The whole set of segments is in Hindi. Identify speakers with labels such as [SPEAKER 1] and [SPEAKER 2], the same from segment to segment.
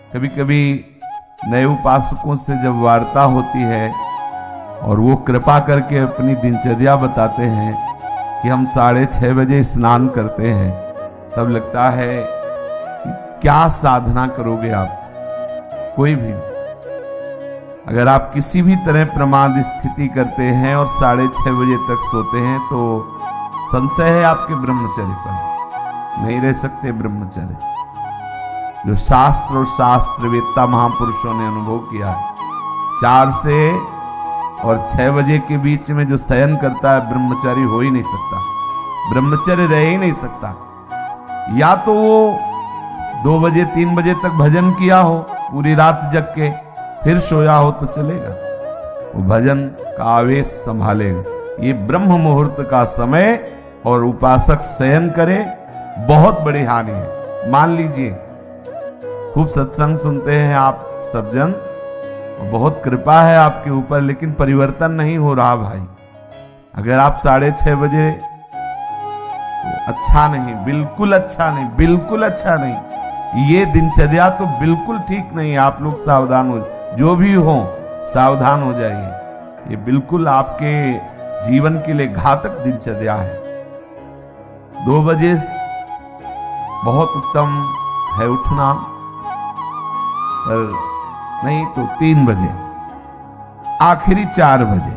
[SPEAKER 1] कभी कभी नए उपासकों से जब वार्ता होती है और वो कृपा करके अपनी दिनचर्या बताते हैं कि हम 6:30 बजे स्नान करते हैं, तब लगता है कि क्या साधना करोगे आप। कोई भी, अगर आप किसी भी तरह प्रमाद स्थिति करते हैं और 6:30 बजे तक सोते हैं तो संशय है आपके ब्रह्मचर्य पर, नहीं रह सकते ब्रह्मचर्य। जो शास्त्र और शास्त्रवेत्ता महापुरुषों ने अनुभव किया है, 4 से और 6 बजे के बीच में जो शयन करता है ब्रह्मचारी हो ही नहीं सकता, ब्रह्मचर्य रह ही नहीं सकता। या तो वो 2 बजे 3 बजे तक भजन किया हो, पूरी रात जग के फिर सोया हो तो चलेगा, वो भजन का आवेश संभालेगा। ये ब्रह्म मुहूर्त का समय और उपासक शयन करे, बहुत बड़ी हानि है। मान लीजिए खूब सत्संग सुनते हैं आप सब जन, बहुत कृपा है आपके ऊपर, लेकिन परिवर्तन नहीं हो रहा भाई। अगर आप 6:30 बजे, तो अच्छा नहीं, बिल्कुल अच्छा नहीं, बिल्कुल अच्छा नहीं। ये दिनचर्या तो बिल्कुल ठीक नहीं है। आप लोग सावधान हो, जो भी हो सावधान हो जाइए। ये बिल्कुल आपके जीवन के लिए घातक दिनचर्या है। 2 बजे बहुत उत्तम है उठना, पर नहीं तो 3 बजे, आखिरी 4 बजे।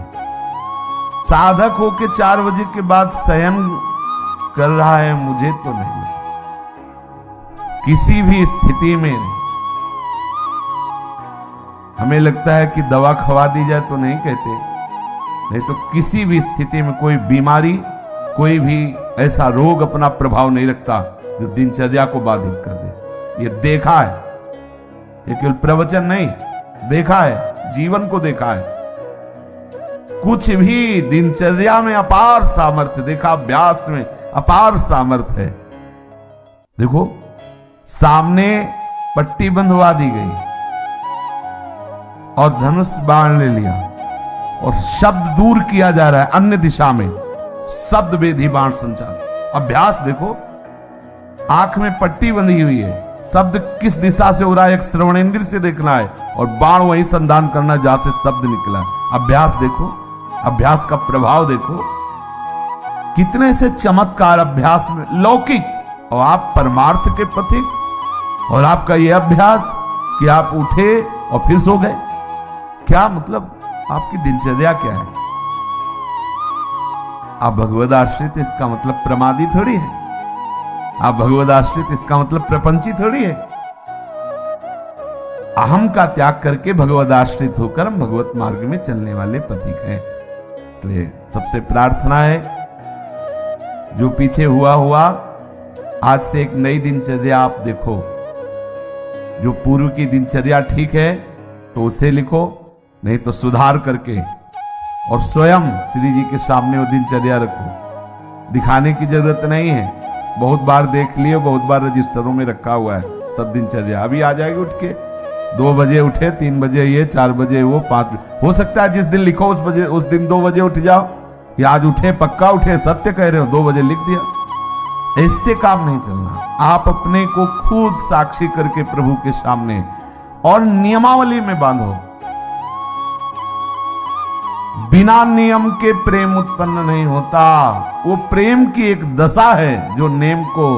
[SPEAKER 1] साधक होके 4 बजे के बाद शयन कर रहा है, मुझे तो नहीं, किसी भी स्थिति में नहीं। हमें लगता है कि दवा खवा दी जाए तो नहीं कहते, नहीं तो किसी भी स्थिति में कोई बीमारी, कोई भी ऐसा रोग अपना प्रभाव नहीं रखता जो दिनचर्या को बाधित कर दे। ये देखा है, ये केवल प्रवचन नहीं, देखा है, जीवन को देखा है। कुछ भी दिनचर्या में अपार सामर्थ्य देखा, अभ्यास में अपार सामर्थ्य है। देखो सामने पट्टी बंधवा दी गई और धनुष बाण ले लिया और शब्द दूर किया जा रहा है अन्य दिशा में, शब्द वेधी बाण संचार। अभ्यास देखो, आंख में पट्टी बंधी हुई है, शब्द किस दिशा से हो रहा है एक श्रवणेंद्र से देखना है और बाण वहीं संधान करना जहां से शब्द निकला है। अभ्यास देखो, अभ्यास का प्रभाव देखो, कितने से चमत्कार अभ्यास में लौकिक, और आप परमार्थ के पथिक, और आपका यह अभ्यास कि आप उठे और फिर सो गए। क्या मतलब, आपकी दिनचर्या क्या है? आप भगवद आश्रित, इसका मतलब प्रमादी थोड़ी है। आप भगवद आश्रित, इसका मतलब प्रपंची थोड़ी है। अहम का त्याग करके भगवद आश्रित होकर हम भगवत मार्ग में चलने वाले पथिक हैं। इसलिए सबसे प्रार्थना है, जो पीछे हुआ आज से एक नई दिनचर्या आप देखो। जो पूर्व की दिनचर्या ठीक है तो उसे लिखो, नहीं तो सुधार करके और स्वयं श्री जी के सामने वो दिनचर्या रखो। दिखाने की जरूरत नहीं है, बहुत बार देख लिए, बहुत बार रजिस्टरों में रखा हुआ है सब दिनचर्या। अभी आ जाएगी उठ के, 2 बजे उठे, 3 बजे ये, 4 बजे वो, 5 बजे। हो सकता है जिस दिन लिखो उस दिन 2 बजे उठ जाओ कि आज उठे, पक्का उठे, सत्य कह रहे हो, 2 बजे लिख दिया। इससे काम नहीं चलना। आप अपने को खुद साक्षी करके प्रभु के सामने और नियमावली में बांधो। बिना नियम के प्रेम उत्पन्न नहीं होता। वो प्रेम की एक दशा है जो नेम को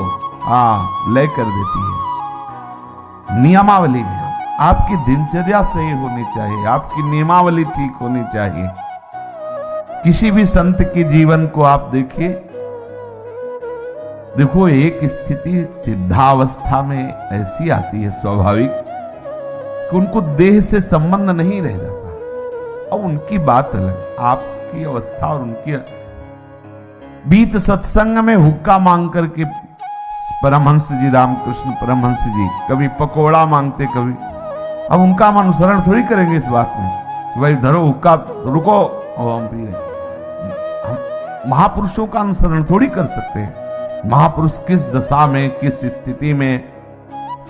[SPEAKER 1] लय कर देती है। नियमावली में आपकी दिनचर्या सही होनी चाहिए, आपकी नियमावली ठीक होनी चाहिए। किसी भी संत के जीवन को आप देखिए, देखो एक स्थिति सिद्धावस्था में ऐसी आती है स्वाभाविक कि उनको देह से संबंध नहीं रह जाता। अब उनकी बात अलग, आपकी अवस्था और उनकी बीत सत्संग में हुक्का मांग करके परमहंस जी, रामकृष्ण परमहंस जी कभी पकोड़ा मांगते, कभी। अब उनका हम अनुसरण थोड़ी करेंगे इस बात में, भाई धरो हुक्का, रुको और हम पी रहे। हम महापुरुषों का अनुसरण थोड़ी कर सकते हैं। महापुरुष किस दशा में, किस स्थिति में,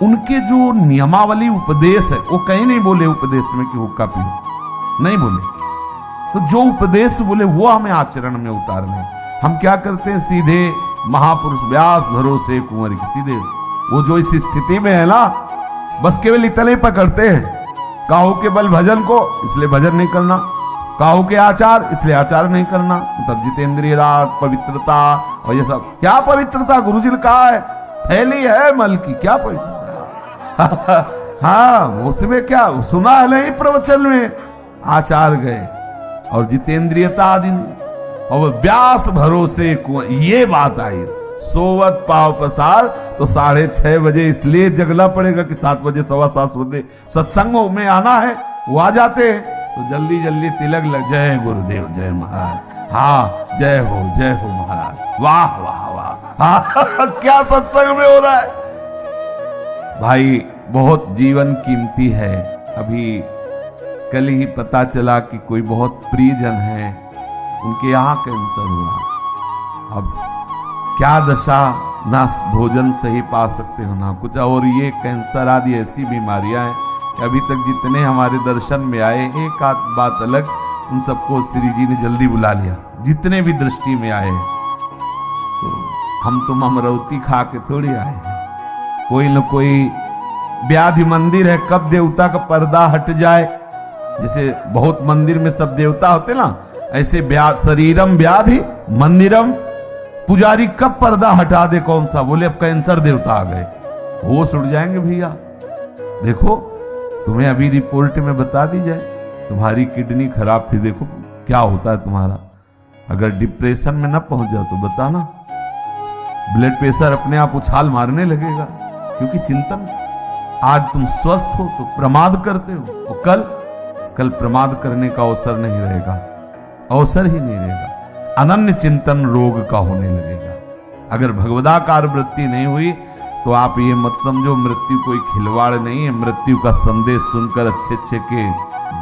[SPEAKER 1] उनके जो नियमावली उपदेश है, वो कहीं नहीं बोले उपदेश में कि हुक्का पियो, नहीं बोले। तो जो उपदेश बोले वो हमें आचरण में उतारने। हम क्या करते हैं, सीधे महापुरुष व्यास भरोसे कुंवर की, सीधे वो जो इस स्थिति में है ना बस केवल इतना ही पकड़ते हैं, काहू के बल भजन को, इसलिए भजन नहीं करना, काहू के आचार इसलिए आचार नहीं करना। मतलब जितेंद्रिय रात, पवित्रता और ये सब। क्या पवित्रता? गुरुजी ने कहा है थैली है मल की, क्या पवित्रता? हाँ, उसमें क्या सुना है नहीं प्रवचन में, आचार गए और जितेंद्रियता आदि नहीं। और व्यास भरोसे को ये बात आई, सोवत पाव पसार, तो 6:30 बजे इसलिए जगना पड़ेगा कि 7 बजे 7:15 बजे सत्संगों में आना है। वो आ जाते हैं तो जल्दी जल्दी तिलक लग, जय गुरुदेव, जय महाराज, हाँ जय हो महाराज, वाह वाह वाह, हाँ क्या सत्संग में हो रहा है भाई। बहुत जीवन कीमती है। अभी कल ही पता चला कि कोई बहुत प्रियजन है, उनके यहाँ कैंसर हुआ। अब क्या दशा, ना भोजन सही पा सकते हो ना कुछ, और ये कैंसर आदि ऐसी बीमारियां हैं कि अभी तक जितने हमारे दर्शन में आए, एक आध बात अलग, उन सबको श्री जी ने जल्दी बुला लिया, जितने भी दृष्टि में आए। तो हम तुम अमरौती खा के थोड़ी आए हैं, कोई न कोई व्याधि मंदिर है, कब देवता का पर्दा हट जाए। जैसे बहुत मंदिर में सब देवता होते ना, ऐसे शरीरम व्याधि मंदिरम, पुजारी कब पर्दा हटा दे, कौन सा? बोले अब कैंसर देवता आ गए, होश उड़ जाएंगे भैया। देखो तुम्हें अभी रिपोर्ट में बता दी जाए तुम्हारी किडनी खराब थी, देखो क्या होता है तुम्हारा। अगर डिप्रेशन में ना पहुंच जाओ तो बताना, ब्लड प्रेशर अपने आप उछाल मारने लगेगा, क्योंकि चिंतन। आज तुम स्वस्थ हो तो प्रमाद करते हो, और कल प्रमाद करने का अवसर नहीं रहेगा, अवसर ही नहीं रहेगा। अनन्य चिंतन रोग का होने लगेगा। अगर भगवदाकार वृत्ति नहीं हुई तो आप ये मत समझो मृत्यु कोई खिलवाड़ नहीं है। मृत्यु का संदेश सुनकर अच्छे अच्छे के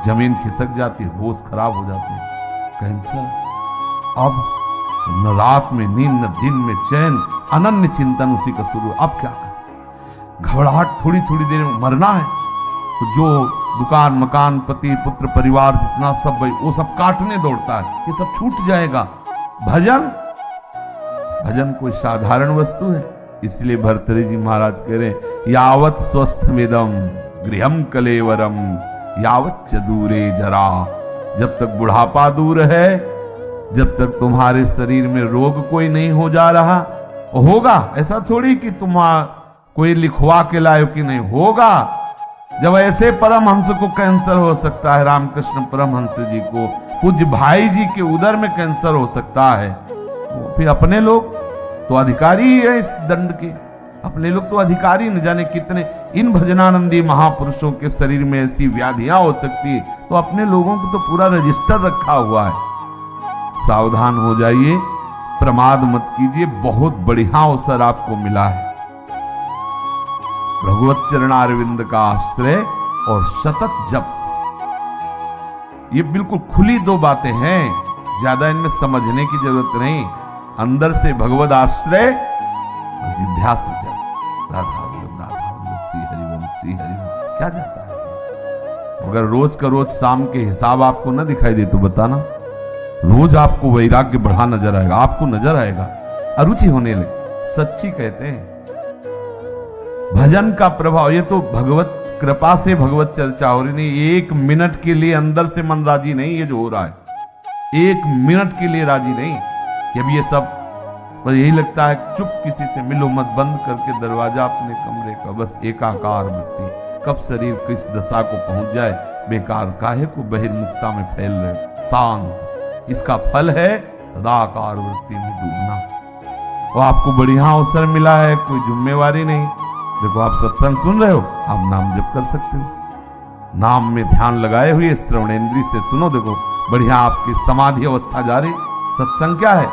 [SPEAKER 1] जमीन खिसक जाती, होश खराब हो जाते हैं। कैंसर, अब न रात में नींद न दिन में चैन, अनन्य चिंतन उसी का शुरू। अब क्या करें? घबराहट, थोड़ी थोड़ी देर में मरना है तो जो दुकान मकान पति पुत्र परिवार जितना सब भाई वो सब काटने दौड़ता है, ये सब छूट जाएगा। भजन कोई साधारण वस्तु है। इसलिए भर्तृहरि जी महाराज कह रहे हैं, यावत स्वस्थ विदम गृहम कलेवरम यावत च दूरे जरा। जब तक बुढ़ापा दूर है, जब तक तुम्हारे शरीर में रोग कोई नहीं हो जा रहा, होगा ऐसा थोड़ी कि तुम कोई लिखवा के लाए कि नहीं होगा। जब ऐसे परमहंस को कैंसर हो सकता है, रामकृष्ण परमहंस जी को, पूज्य भाई जी के उदर में कैंसर हो सकता है, तो फिर अपने लोग तो अधिकारी ही है इस दंड के। अपने लोग तो अधिकारी, न जाने कितने इन भजनानंदी महापुरुषों के शरीर में ऐसी व्याधियां हो सकती है, तो अपने लोगों को तो पूरा रजिस्टर रखा हुआ है। सावधान हो जाइए, प्रमाद मत कीजिए। बहुत बढ़िया अवसर आपको मिला है। भगवत चरणारविंद का आश्रय और सतत जप, ये बिल्कुल खुली दो बातें हैं, ज्यादा इनमें समझने की जरूरत नहीं। अंदर से भगवत आश्रय और जिध्या से जप, राधा वल्लभ श्री हरिवंश श्री हरिवंश, क्या जाता है। अगर रोज का रोज शाम के हिसाब आपको ना दिखाई दे तो बताना, रोज आपको वैराग्य बढ़ा नजर आएगा, आपको नजर आएगा, अरुचि होने लगे। सच्ची कहते हैं भजन का प्रभाव, ये तो भगवत कृपा से भगवत चर्चा हो रही नहीं। 1 मिनट के लिए अंदर से मन राजी नहीं, ये जो हो रहा है 1 मिनट के लिए राजी नहीं कि अब ये सब, बस यही लगता है चुप किसी से मिलो मत, बंद करके दरवाजा अपने कमरे का, बस एकाकार वृत्ति। कब शरीर किस दशा को पहुंच जाए, बेकार काहे को बहिर्मुखता में फैल रहे, शांत। इसका फल है तदाकार वृत्ति में डूबना। और आपको बढ़िया अवसर मिला है, कोई जिम्मेवारी नहीं। देखो आप सत्संग सुन रहे हो, आप नाम जप कर सकते हो, नाम में ध्यान लगाए हुए श्रवणेन्द्रिय से सुनो। देखो बढ़िया आपकी समाधि अवस्था जा रही। सत्संग क्या है?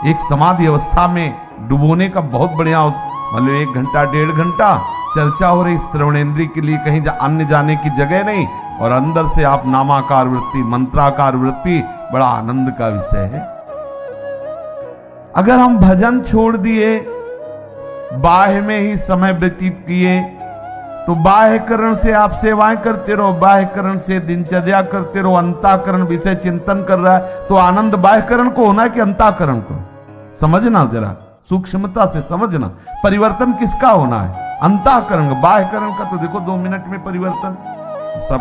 [SPEAKER 1] एक समाधि अवस्था में डुबोने का बहुत बढ़िया, मतलब 1 घंटा 1.5 घंटा चर्चा हो रही, श्रवणेन्द्रिय के लिए कहीं अन्य जाने की जगह नहीं, और अंदर से आप नामाकार वृत्ति, मंत्राकार वृत्ति, बड़ा आनंद का विषय है। अगर हम भजन छोड़ दिए, बाह्य में ही समय व्यतीत किए, तो बाह्यकरण से आप सेवाएं करते रहो, बाह्यकरण से दिनचर्या करते रहो, अंताकरण विषय चिंतन कर रहा है, तो आनंद बाह्यकरण को होना है कि अंताकरण को? समझना, जरा सूक्ष्मता से समझना। परिवर्तन किसका होना है? अंतःकरण, बाह्यकरण का तो देखो 2 मिनट में परिवर्तन सब,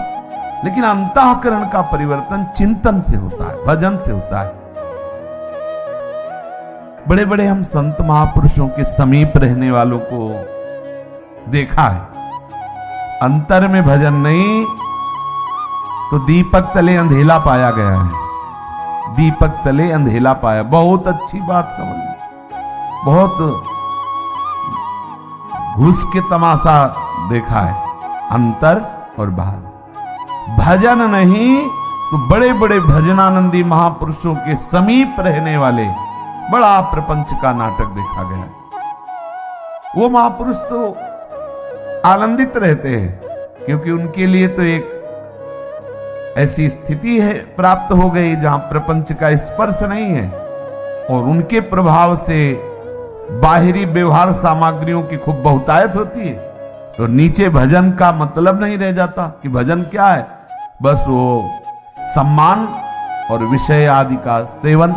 [SPEAKER 1] लेकिन अंतःकरण का परिवर्तन चिंतन से होता है, भजन से होता है। बड़े बड़े हम संत महापुरुषों के समीप रहने वालों को देखा है, अंतर में भजन नहीं तो दीपक तले अंधेला पाया गया है, दीपक तले अंधेला पाया। बहुत अच्छी बात समझ, बहुत घुस के तमाशा देखा है, अंतर और बाहर। भजन नहीं तो बड़े बड़े भजनानंदी महापुरुषों के समीप रहने वाले बड़ा प्रपंच का नाटक देखा गया है। वो महापुरुष तो आनंदित रहते हैं क्योंकि उनके लिए तो एक ऐसी स्थिति है प्राप्त हो गई जहां प्रपंच का स्पर्श नहीं है, और उनके प्रभाव से बाहरी व्यवहार सामग्रियों की खूब बहुतायत होती है। तो नीचे भजन का मतलब नहीं रह जाता कि भजन क्या है, बस वो सम्मान और विषय आदि का सेवन,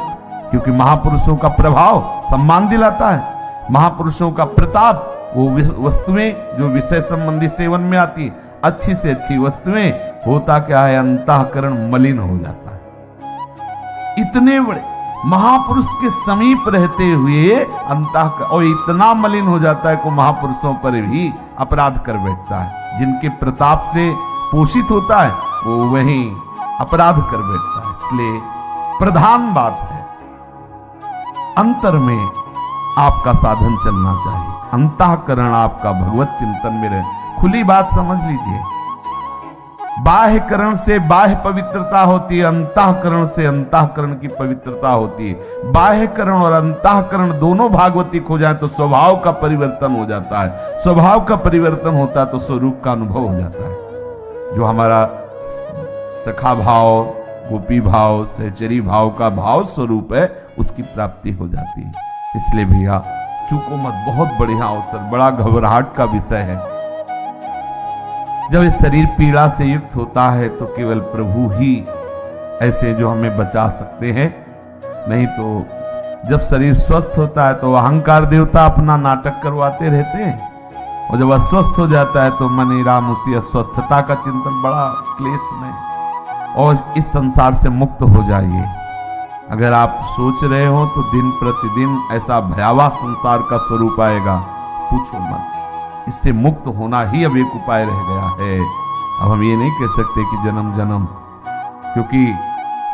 [SPEAKER 1] क्योंकि महापुरुषों का प्रभाव सम्मान दिलाता है, महापुरुषों का प्रताप वो वस्तुएं जो विषय संबंधी सेवन में आती है, अच्छी से अच्छी वस्तुएं, होता क्या है अंतःकरण मलिन हो जाता है। इतने बड़े महापुरुष के समीप रहते हुए अंतःकरण और इतना मलिन हो जाता है कि महापुरुषों पर भी अपराध कर बैठता है, जिनके प्रताप से पोषित होता है वो वहीं अपराध कर बैठता है। इसलिए प्रधान बात है अंतर में आपका साधन चलना चाहिए, अंतःकरण आपका भगवत चिंतन में रहे। खुली बात समझ लीजिए, बाह्यकरण से बाह्य पवित्रता होती है, अंतःकरण से अंतःकरण की पवित्रता होती है। बाह्यकरण और अंतःकरण दोनों भागवतिक हो जाए तो स्वभाव का परिवर्तन हो जाता है, स्वभाव का परिवर्तन होता है तो स्वरूप का अनुभव हो जाता है। जो हमारा सखा भाव, गोपी भाव, सहचरी भाव का भाव स्वरूप है, उसकी प्राप्ति हो जाती है। इसलिए भैया चूको मत, बहुत बढ़िया अवसर, बड़ा घबराहट का विषय है। जब ये शरीर पीड़ा से युक्त होता है तो केवल प्रभु ही ऐसे जो हमें बचा सकते हैं, नहीं तो जब शरीर स्वस्थ होता है तो अहंकार देवता अपना नाटक करवाते रहते हैं, और जब अस्वस्थ हो जाता है तो मनी राम उसी अस्वस्थता का चिंतन, बड़ा क्लेश में। और इस संसार से मुक्त हो जाइए। अगर आप सोच रहे हो तो दिन प्रतिदिन ऐसा भयावह संसार का स्वरूप आएगा, पूछो मत। इससे मुक्त होना ही अब एक उपाय रह गया है। अब हम ये नहीं कह सकते कि जन्म जन्म, क्योंकि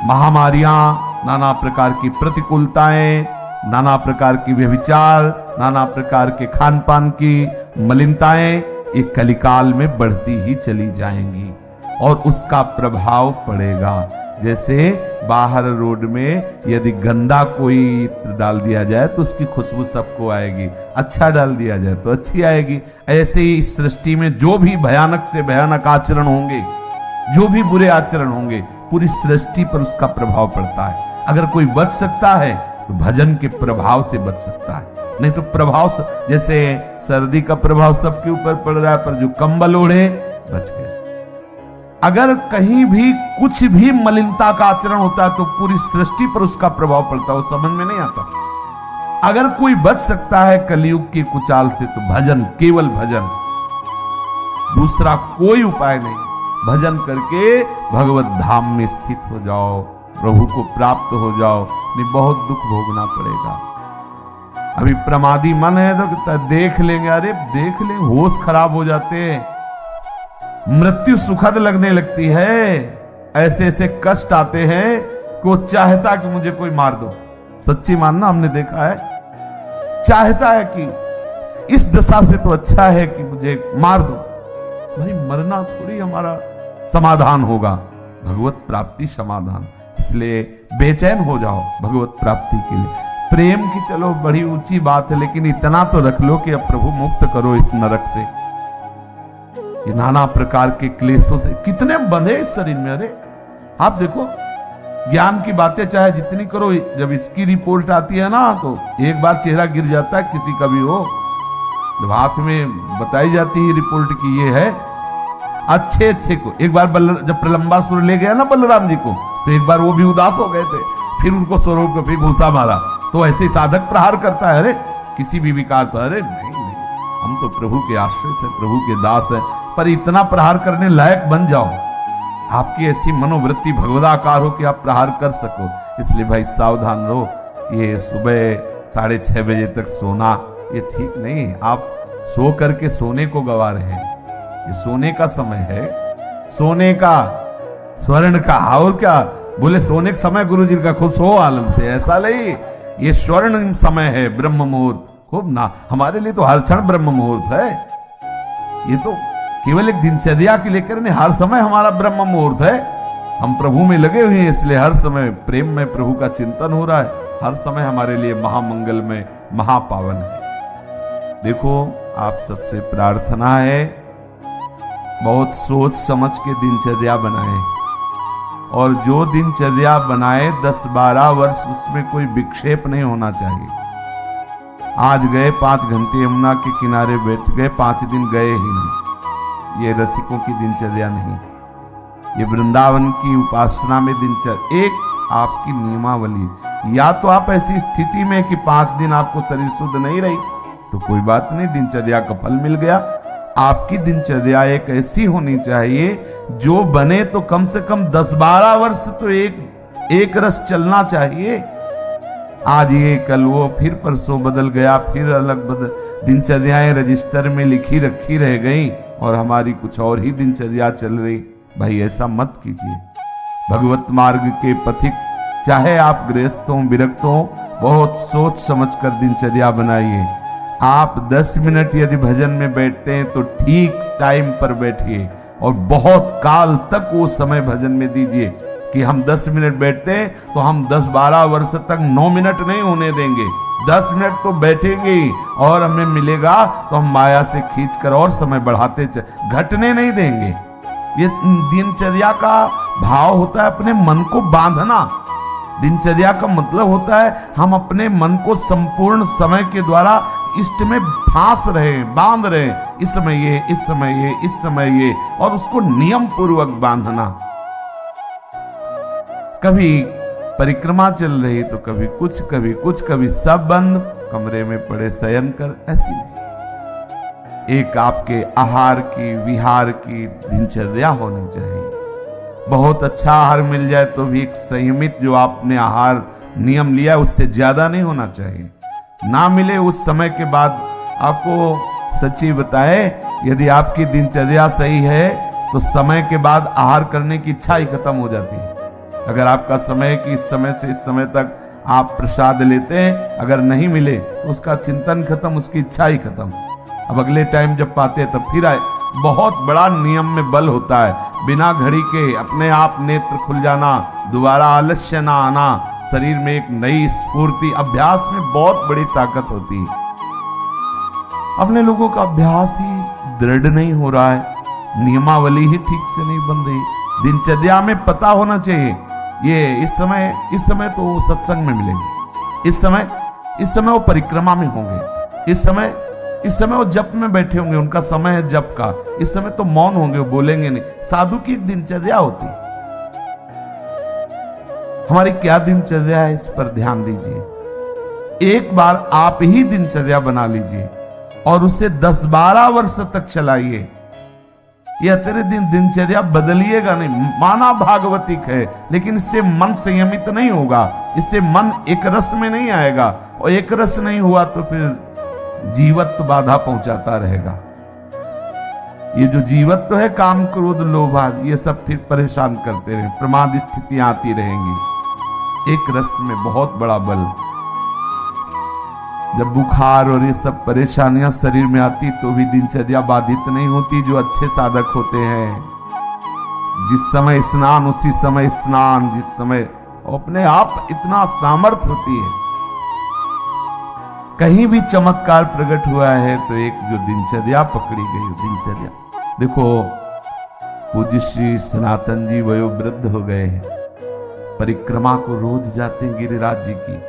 [SPEAKER 1] महामारियां, नाना प्रकार की प्रतिकूलताएं, नाना प्रकार की व्यभिचार, नाना प्रकार के खान पान की मलिनताएं एक कलिकाल में बढ़ती ही चली जाएंगी और उसका प्रभाव पड़ेगा। जैसे बाहर रोड में यदि गंदा कोई इत्र डाल दिया जाए तो उसकी खुशबू सबको आएगी, अच्छा डाल दिया जाए तो अच्छी आएगी। ऐसे ही इस सृष्टि में जो भी भयानक से भयानक आचरण होंगे, जो भी बुरे आचरण होंगे, पूरी सृष्टि पर उसका प्रभाव पड़ता है। अगर कोई बच सकता है तो भजन के प्रभाव से बच सकता है, नहीं तो प्रभाव जैसे सर्दी का प्रभाव सबके ऊपर पड़ रहा है, पर जो कंबल ओढ़े बच गए। अगर कहीं भी कुछ भी मलिनता का आचरण होता है तो पूरी सृष्टि पर उसका प्रभाव पड़ता है, वो समझ में नहीं आता। अगर कोई बच सकता है कलयुग की कुचाल से तो भजन, केवल भजन, दूसरा कोई उपाय नहीं। भजन करके भगवत धाम में स्थित हो जाओ, प्रभु को प्राप्त हो जाओ, नहीं बहुत दुख भोगना पड़ेगा। अभी प्रमादी मन है तो देख लेंगे, अरे देख लेंगे, होश खराब हो जाते हैं, मृत्यु सुखद लगने लगती है, ऐसे ऐसे कष्ट आते हैं कि वो चाहता कि मुझे कोई मार दो। सच्ची मानना, हमने देखा है, चाहता है कि इस दशा से तो अच्छा है कि मुझे मार दो। भाई मरना थोड़ी हमारा समाधान होगा, भगवत प्राप्ति समाधान। इसलिए बेचैन हो जाओ भगवत प्राप्ति के लिए। प्रेम की चलो बड़ी ऊंची बात है, लेकिन इतना तो रख लो कि अब प्रभु मुक्त करो इस नरक से, ये नाना प्रकार के क्लेशों से। कितने बंधे इस शरीर में। अरे आप देखो, ज्ञान की बातें चाहे जितनी करो, जब इसकी रिपोर्ट आती है ना तो एक बार चेहरा गिर जाता है किसी का भी हो। जब हाथ में बताई जाती है रिपोर्ट की ये है, अच्छे अच्छे को एक बार जब प्रलंबासुर ले गया ना बलराम जी को, तो एक बार वो भी उदास हो गए थे, फिर उनको स्वरूप को फिर घुसा मारा। तो ऐसे साधक प्रहार करता है, अरे किसी भी विकार पर, अरे नहीं, हम तो प्रभु के आश्रित हैं, प्रभु के दास हैं, पर इतना प्रहार करने लायक बन जाओ, आपकी ऐसी मनोवृत्ति भगवदाकार हो कि आप प्रहार कर सको। इसलिए भाई सावधान रहो। ये सुबह 6:30 बजे तक सोना ये ठीक नहीं। आप सो करके सोने को गवा रहे हैं। ये सोने का समय है, सोने का, स्वर्ण का। और क्या बोले, सोने का समय गुरु जी का, खुद सो आलम से, ऐसा नहीं। ये स्वर्ण समय है, ब्रह्म मुहूर्त। खूब ना, हमारे लिए तो हर क्षण ब्रह्म मुहूर्त है। ये तो केवल एक दिनचर्या के लेकर नहीं, हर समय हमारा ब्रह्म मुहूर्त है। हम प्रभु में लगे हुए हैं, इसलिए हर समय प्रेम में प्रभु का चिंतन हो रहा है। हर समय हमारे लिए महामंगल में महापावन है। देखो, आप सबसे प्रार्थना है, बहुत सोच समझ के दिनचर्या बनाए, और जो दिनचर्या बनाए 10-12 वर्ष उसमें कोई विक्षेप नहीं होना चाहिए। आज गए 5 घंटे यमुना के किनारे बैठ गए, 5 दिन गए ही नहीं। ये रसिकों की दिनचर्या नहीं, ये वृंदावन की उपासना में दिनचर्या एक आपकी नियमावली। या तो आप ऐसी स्थिति में कि 5 दिन आपको शरीर शुद्ध नहीं रही तो कोई बात नहीं, दिनचर्या का फल मिल गया। आपकी दिनचर्या एक ऐसी होनी चाहिए जो बने तो कम से कम 10-12 वर्ष तो एक रस चलना चाहिए। आज ये, कल वो, फिर परसों बदल गया, फिर अलग बदल दिनचर्याएं रजिस्टर में लिखी रखी रह गई और हमारी कुछ और ही दिनचर्या चल रही। भाई ऐसा मत कीजिए। भगवत मार्ग के पथिक, चाहे आप गृहस्थ हो, विरक्त हो, बहुत सोच समझ कर दिनचर्या बनाइए। आप 10 मिनट यदि भजन में बैठते हैं तो ठीक टाइम पर बैठिए और बहुत काल तक वो समय भजन में दीजिए। कि हम 10 मिनट बैठते हैं तो हम 10-12 वर्ष तक 9 मिनट नहीं होने देंगे, 10 मिनट तो बैठेंगे ही, और हमें मिलेगा तो हम माया से खींच कर और समय बढ़ाते घटने नहीं देंगे। ये दिनचर्या का भाव होता है अपने मन को बांधना। दिनचर्या का मतलब होता है हम अपने मन को संपूर्ण समय के द्वारा इष्ट में फांस रहे, बांध रहे, इस समय ये, इस समय ये, इस समय ये, और उसको नियम पूर्वक बांधना। कभी परिक्रमा चल रही तो कभी कुछ, कभी कुछ, कभी सब बंद, कमरे में पड़े शयन कर, ऐसी नहीं। एक आपके आहार की, विहार की दिनचर्या होनी चाहिए। बहुत अच्छा आहार मिल जाए तो भी एक संयमित, जो आपने आहार नियम लिया उससे ज्यादा नहीं होना चाहिए। ना मिले उस समय के बाद, आपको सच्ची बताए, यदि आपकी दिनचर्या सही है तो समय के बाद आहार करने की इच्छा ही खत्म हो जाती है। अगर आपका समय कि इस समय से इस समय तक आप प्रसाद लेते हैं, अगर नहीं मिले तो उसका चिंतन खत्म, उसकी इच्छा ही खत्म। अब अगले टाइम जब पाते हैं तब फिर आए। बहुत बड़ा नियम में बल होता है। बिना घड़ी के अपने आप नेत्र खुल जाना, दोबारा आलस्य ना आना, शरीर में एक नई स्फूर्ति, अभ्यास में बहुत बड़ी ताकत होती है। अपने लोगों का अभ्यास ही दृढ़ नहीं हो रहा है, नियमावली ही ठीक से नहीं बन रही। दिनचर्या में पता होना चाहिए, ये इस समय तो वो सत्संग में मिलेंगे, इस समय वो परिक्रमा में होंगे, इस समय वो जप में बैठे होंगे, उनका समय है जप का, इस समय तो मौन होंगे, वो बोलेंगे नहीं। साधु की दिनचर्या होती। हमारी क्या दिनचर्या है, इस पर ध्यान दीजिए। एक बार आप ही दिनचर्या बना लीजिए और उसे 10-12 वर्ष तक चलाइए। यह तेरे दिनचर्या बदलिएगा नहीं। माना भागवतिक है, लेकिन इससे मन संयमित नहीं होगा, इससे मन एक रस में नहीं आएगा, और एक रस नहीं हुआ तो फिर जीवत्व बाधा पहुंचाता रहेगा। ये जो जीवत्व है, काम, क्रोध, लोभ आदि, ये सब फिर परेशान करते रहे, प्रमाद स्थितियां आती रहेंगी। एक रस में बहुत बड़ा बल। जब बुखार और ये सब परेशानियां शरीर में आती तो भी दिनचर्या बाधित नहीं होती। जो अच्छे साधक होते हैं, जिस समय स्नान उसी समय स्नान, जिस समय अपने आप इतना सामर्थ्य होती है। कहीं भी चमत्कार प्रकट हुआ है तो एक जो दिनचर्या पकड़ी गई, दिनचर्या। देखो, पूज्य श्री सनातन जी वयोवृद्ध हो गए हैं, परिक्रमा को रोज जाते हैं गिरिराज जी की।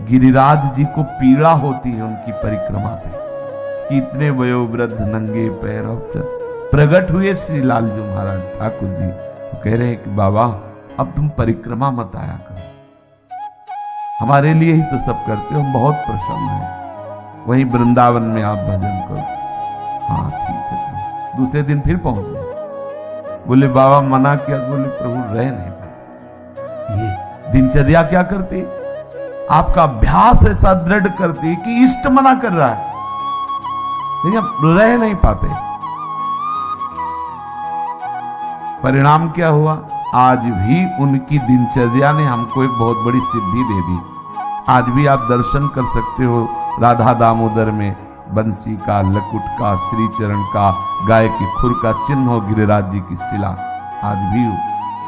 [SPEAKER 1] गिरिराज जी को पीड़ा होती है उनकी परिक्रमा से कि इतने वयोवृद्ध नंगे पैर प्रकट हुए। श्री लालजू महाराज ठाकुर जी कह रहे हैं कि बाबा अब तुम परिक्रमा मत आया करो, हमारे लिए ही तो सब करते हो, हम बहुत प्रसन्न हैं। वहीं वृंदावन में आप भजन करो। हाँ ठीक है। दूसरे दिन फिर पहुंच गए। बोले बाबा मना किया। बोले प्रभु रह नहीं पाते। ये दिनचर्या क्या करती, आपका अभ्यास ऐसा दृढ़ करती कि इष्ट मना कर रहा है लेकिन आप रह नहीं पाते। परिणाम क्या हुआ, आज भी उनकी दिनचर्या ने हमको एक बहुत बड़ी सिद्धि दे दी। आज भी आप दर्शन कर सकते हो राधा दामोदर में बंसी का, लकुट का, श्री चरण का, गाय के खुर का चिन्ह हो, गिरिराज जी की शिला। आज भी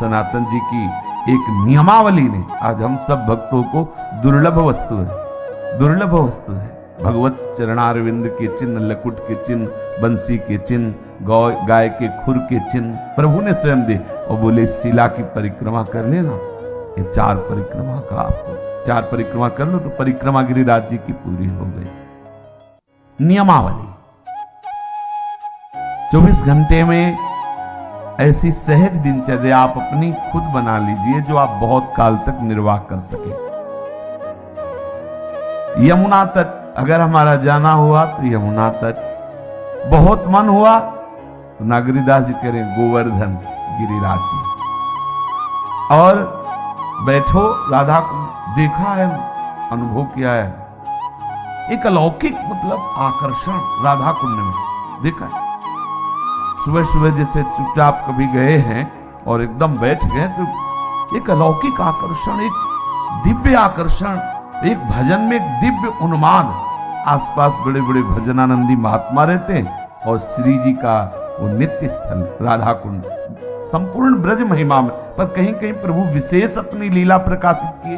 [SPEAKER 1] सनातन जी की एक नियमावली ने आज हम सब भक्तों को दुर्लभ वस्तु है, दुर्लभ वस्तु है। भगवत चरणारविंद के चिन्ह, लकुट के चिन्ह, बंसी के चिन्ह, गाय के खुर के चिन्ह प्रभु ने स्वयं दे और बोले इस शिला की परिक्रमा कर लेना। ये 4 परिक्रमा का आपको 4 परिक्रमा कर लो तो परिक्रमा गिरिराज जी की पूरी हो गई। नियमावली 24 घंटे में ऐसी सहज दिनचर्या आप अपनी खुद बना लीजिए जो आप बहुत काल तक निर्वाह कर सके। यमुना तट अगर हमारा जाना हुआ तो यमुना तट, बहुत मन हुआ तो नागरीदास जी कह रहे गोवर्धन गिरिराज जी, और बैठो राधा को देखा है, अनुभव किया है, एक अलौकिक मतलब आकर्षण राधा कुंड में देखा है। सुबह सुबह जैसे चुपचाप कभी गए हैं और एकदम बैठ गए तो एक अलौकिक आकर्षण, एक दिव्य आकर्षण, एक भजन में एक दिव्य उन्माद। आसपास बड़े बड़े भजनानंदी महात्मा रहते हैं और श्री जी का वो नित्य स्थल राधा कुंड संपूर्ण ब्रज महिमा में, पर कहीं कहीं प्रभु विशेष अपनी लीला प्रकाशित किए।